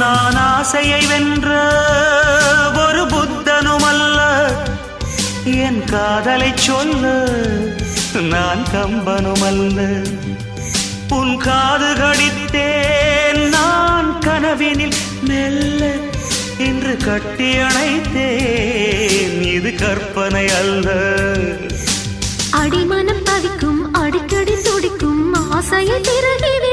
நான் ஆசையை வென்ற ஒரு புத்தனும் அல்ல, என் காதலை சொல்ல நான் கம்பனும் அல்ல. உன் காது கடித்தேன் நான் கனவினில் மெல்ல, இன்று கட்டி அணைத்தேன் இது கற்பனை அல்ல. அடிமனம் தவிக்கும் அடிக்கடி துடிக்கும் ஆசையை திறகிவி